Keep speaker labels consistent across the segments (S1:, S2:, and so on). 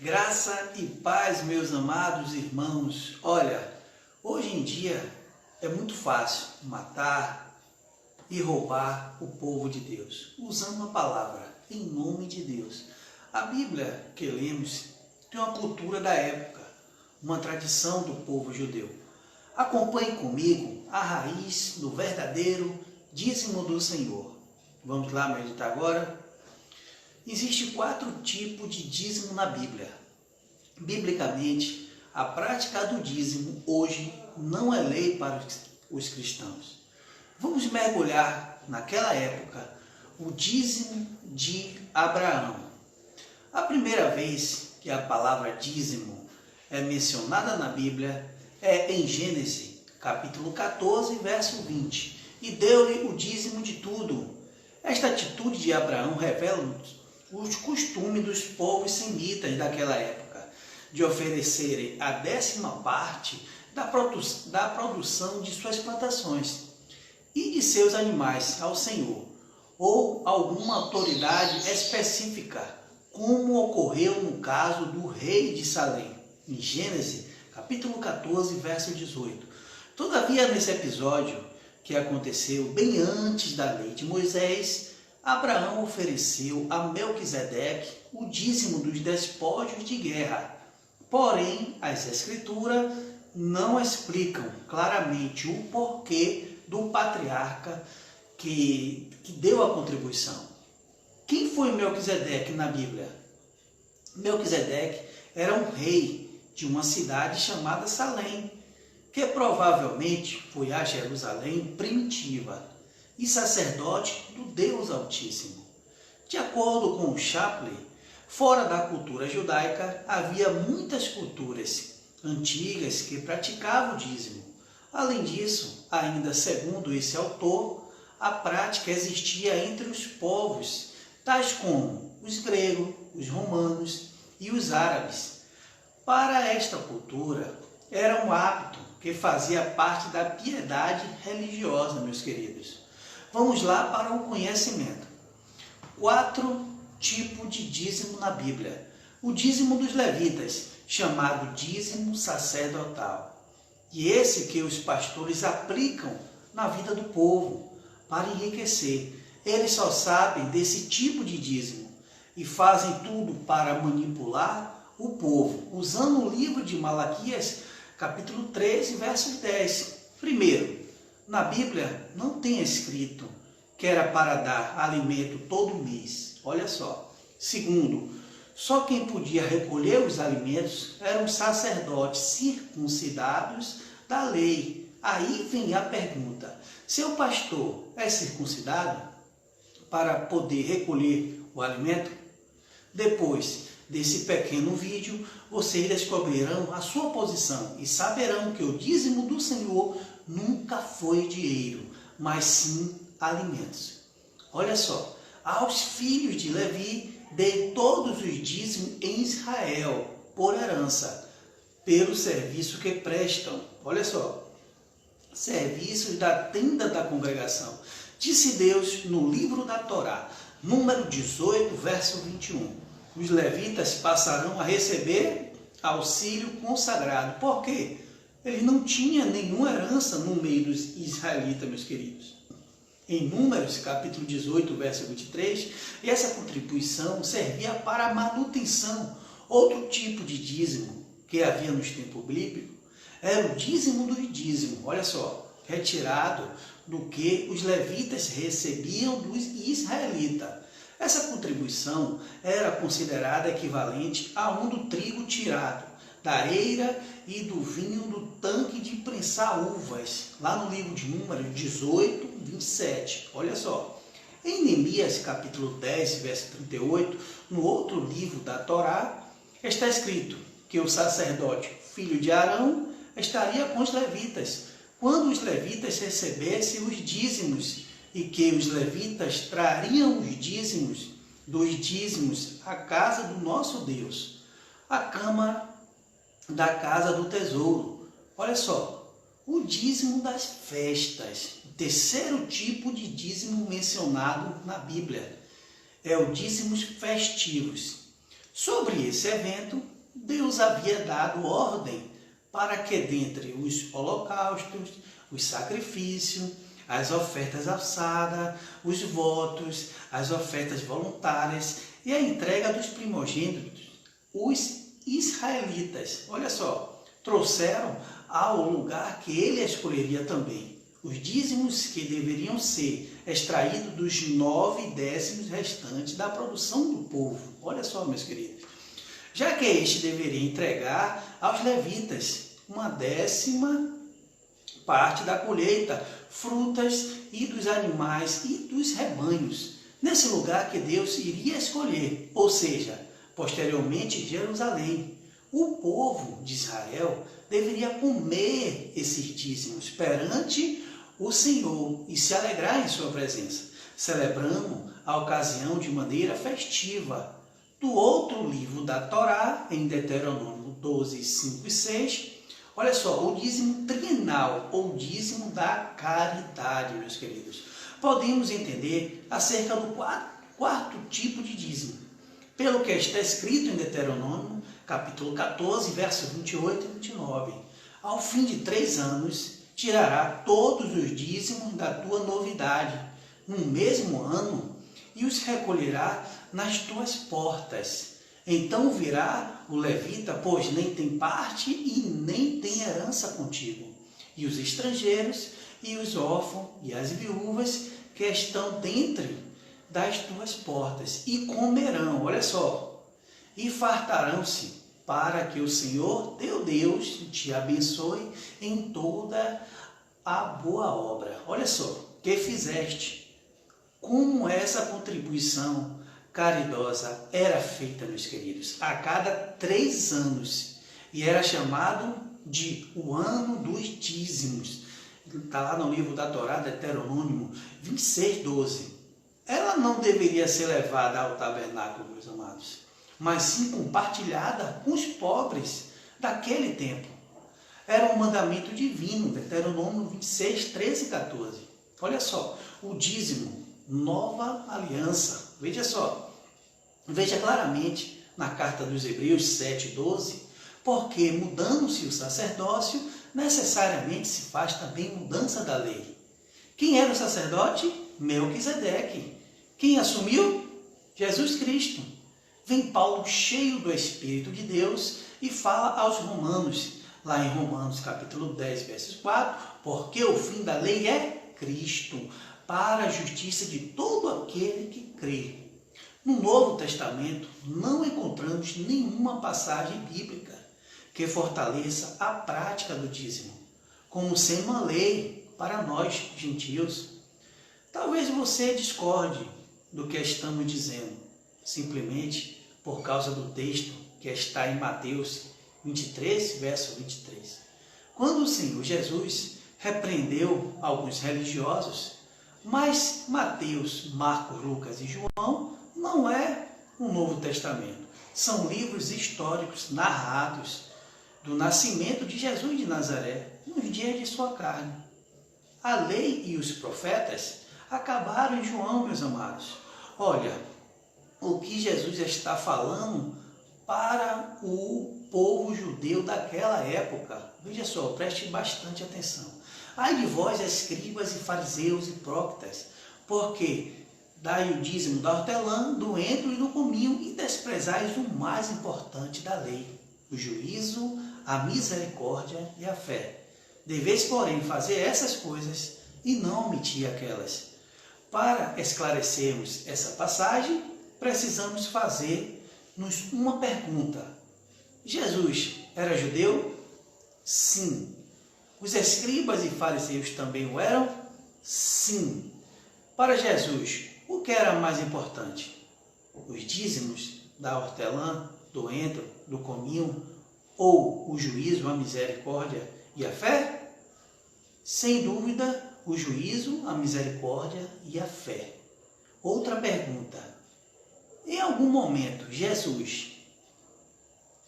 S1: Graça e paz, meus amados irmãos. Olha, hoje em dia é muito fácil matar e roubar o povo de Deus, usando a palavra em nome de Deus. A Bíblia que lemos tem uma cultura da época, uma tradição do povo judeu. Acompanhe comigo a raiz do verdadeiro dízimo do Senhor. Vamos lá meditar agora? Existem 4 tipos de dízimo na Bíblia. Biblicamente, a prática do dízimo hoje não é lei para os cristãos. Vamos mergulhar naquela época, o dízimo de Abraão. A primeira vez que a palavra dízimo é mencionada na Bíblia é em Gênesis, capítulo 14, verso 20. E deu-lhe o dízimo de tudo. Esta atitude de Abraão revela os costumes dos povos semitas daquela época, de oferecerem a 10ª parte da produção de suas plantações e de seus animais ao Senhor, ou alguma autoridade específica, como ocorreu no caso do rei de Salém, em Gênesis, capítulo 14, verso 18. Todavia, nesse episódio, que aconteceu bem antes da lei de Moisés, Abraão ofereceu a Melquisedeque o dízimo dos despojos de guerra. Porém, as Escrituras não explicam claramente o porquê do patriarca que deu a contribuição. Quem foi Melquisedeque na Bíblia? Melquisedeque era um rei de uma cidade chamada Salém, que provavelmente foi a Jerusalém primitiva, e sacerdote do Deus Altíssimo. De acordo com Chaplin, fora da cultura judaica, havia muitas culturas antigas que praticavam o dízimo. Além disso, ainda segundo esse autor, a prática existia entre os povos, tais como os gregos, os romanos e os árabes. Para esta cultura, era um hábito que fazia parte da piedade religiosa, meus queridos. Vamos lá para o conhecimento. 4 tipos de dízimo na Bíblia. O dízimo dos levitas, chamado dízimo sacerdotal. E esse que os pastores aplicam na vida do povo para enriquecer. Eles só sabem desse tipo de dízimo e fazem tudo para manipular o povo, usando o livro de Malaquias, capítulo 13, verso 10. Primeiro, na Bíblia não tem escrito que era para dar alimento todo mês. Olha só. Segundo, só quem podia recolher os alimentos eram os sacerdotes circuncidados da lei. Aí vem a pergunta: seu pastor é circuncidado para poder recolher o alimento? Depois desse pequeno vídeo, vocês descobrirão a sua posição e saberão que o dízimo do Senhor nunca foi dinheiro, mas sim alimentos. Olha só, aos filhos de Levi dei todos os dízimos em Israel, por herança, pelo serviço que prestam. Olha só, serviços da tenda da congregação. Disse Deus no livro da Torá, número 18, verso 21. Os levitas passarão a receber auxílio consagrado. Por quê? Ele não tinha nenhuma herança no meio dos israelitas, meus queridos. Em Números, capítulo 18, verso 23, essa contribuição servia para a manutenção. Outro tipo de dízimo que havia nos tempos bíblicos era o dízimo do dízimo. Olha só, retirado do que os levitas recebiam dos israelitas. Essa contribuição era considerada equivalente a um do trigo tirado da eira e do vinho do tanque de prensar uvas, lá no livro de Números 18, 27. Olha só, em Neemias capítulo 10, verso 38, no outro livro da Torá, está escrito que o sacerdote, filho de Arão, estaria com os levitas, quando os levitas recebessem os dízimos, e que os levitas trariam os dízimos dos dízimos à casa do nosso Deus, a câmara da casa do tesouro. Olha só, o dízimo das festas, o terceiro tipo de dízimo mencionado na Bíblia, é o dízimos festivos. Sobre esse evento, Deus havia dado ordem para que dentre os holocaustos, os sacrifícios, as ofertas alçadas, os votos, as ofertas voluntárias e a entrega dos primogênitos, os israelitas, olha só, trouxeram ao lugar que ele escolheria também os dízimos que deveriam ser extraídos dos 9 décimos restantes da produção do povo. Olha só, meus queridos. Já que este deveria entregar aos levitas uma 10ª parte da colheita, frutas e dos animais e dos rebanhos, nesse lugar que Deus iria escolher, ou seja, posteriormente Jerusalém. O povo de Israel deveria comer esses dízimos perante o Senhor e se alegrar em sua presença, celebrando a ocasião de maneira festiva. Do outro livro da Torá, em Deuteronômio 12, 5 e 6, olha só, o dízimo trienal, ou dízimo da caridade, meus queridos. Podemos entender acerca do quarto tipo de dízimo, pelo que está escrito em Deuteronômio, capítulo 14, versos 28 e 29. Ao fim de 3 anos, tirará todos os dízimos da tua novidade, no mesmo ano, e os recolherá nas tuas portas. Então virá o levita, pois nem tem parte e nem tem herança contigo. E os estrangeiros, e os órfãos, e as viúvas, que estão dentre das tuas portas, e comerão, olha só, e fartarão-se, para que o Senhor, teu Deus, te abençoe em toda a boa obra. Olha só, que fizeste. Como essa contribuição caridosa era feita, meus queridos, a cada 3 anos, e era chamado de o ano dos dízimos. Está lá no livro da Torá, Deuteronômio 26, 12. Ela não deveria ser levada ao tabernáculo, meus amados, mas sim compartilhada com os pobres daquele tempo. Era um mandamento divino, Deuteronômio 26, 13 e 14. Olha só, o dízimo, nova aliança. Veja só, veja claramente na carta dos Hebreus 7, 12, porque mudando-se o sacerdócio, necessariamente se faz também mudança da lei. Quem era o sacerdote? Melquisedeque. Quem assumiu? Jesus Cristo. Vem Paulo cheio do Espírito de Deus e fala aos romanos, lá em Romanos capítulo 10, versos 4, porque o fim da lei é Cristo, para a justiça de todo aquele que crê. No Novo Testamento não encontramos nenhuma passagem bíblica que fortaleça a prática do dízimo, como sendo uma lei para nós, gentios. Talvez você discorde do que estamos dizendo, simplesmente por causa do texto que está em Mateus 23, verso 23. Quando o Senhor Jesus repreendeu alguns religiosos, mas Mateus, Marcos, Lucas e João não é o Novo Testamento. São livros históricos narrados do nascimento de Jesus de Nazaré, nos dias de sua carne. A lei e os profetas acabaram em João, meus amados. Olha, o que Jesus está falando para o povo judeu daquela época. Veja só, preste bastante atenção. Ai de vós, escribas e fariseus e hipócritas, porque dai o dízimo da hortelã, do entro e do cominho, e desprezais o mais importante da lei, o juízo, a misericórdia e a fé. Deveis, porém, fazer essas coisas e não omitir aquelas. Para esclarecermos essa passagem, precisamos fazer-nos uma pergunta. Jesus era judeu? Sim. Os escribas e fariseus também o eram? Sim. Para Jesus, o que era mais importante? Os dízimos da hortelã, do entro, do cominho, ou o juízo, a misericórdia e a fé? Sem dúvida, o juízo, a misericórdia e a fé. Outra pergunta. Em algum momento, Jesus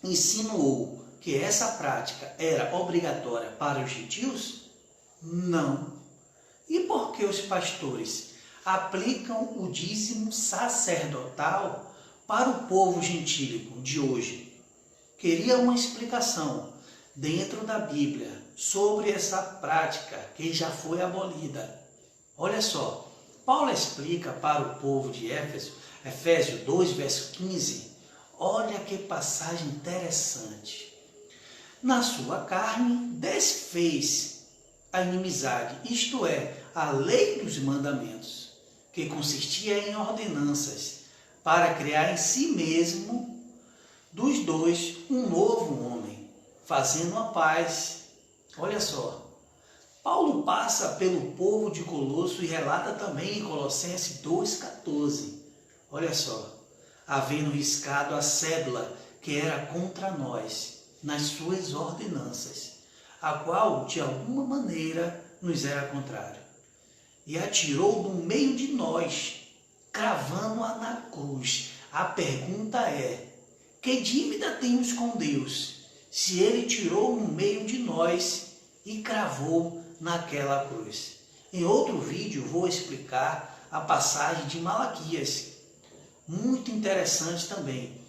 S1: insinuou que essa prática era obrigatória para os gentios? Não. E por que os pastores aplicam o dízimo sacerdotal para o povo gentílico de hoje, queria uma explicação dentro da Bíblia sobre essa prática que já foi abolida. Olha só, Paulo explica para o povo de Éfeso, Efésios 2, verso 15, olha que passagem interessante. Na sua carne desfez a inimizade, isto é, a lei dos mandamentos, que consistia em ordenanças, para criar em si mesmo dos dois um novo homem, fazendo a paz. Olha só, Paulo passa pelo povo de Colosso e relata também em Colossenses 2,14. Olha só, havendo riscado a cédula que era contra nós, nas suas ordenanças, a qual de alguma maneira nos era contrário, e atirou no meio de nós, cravando-a na cruz. A pergunta é: que dívida temos com Deus, se Ele tirou no meio de nós e cravou naquela cruz? Em outro vídeo vou explicar a passagem de Malaquias, muito interessante também.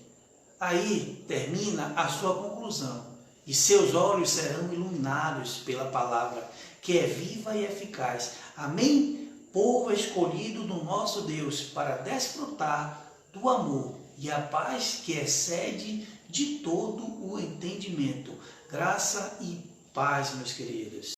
S1: Aí termina a sua conclusão: e seus olhos serão iluminados pela palavra, que é viva e eficaz. Amém? Povo escolhido do nosso Deus, para desfrutar do amor e a paz que excede de todo o entendimento. Graça e paz, meus queridos.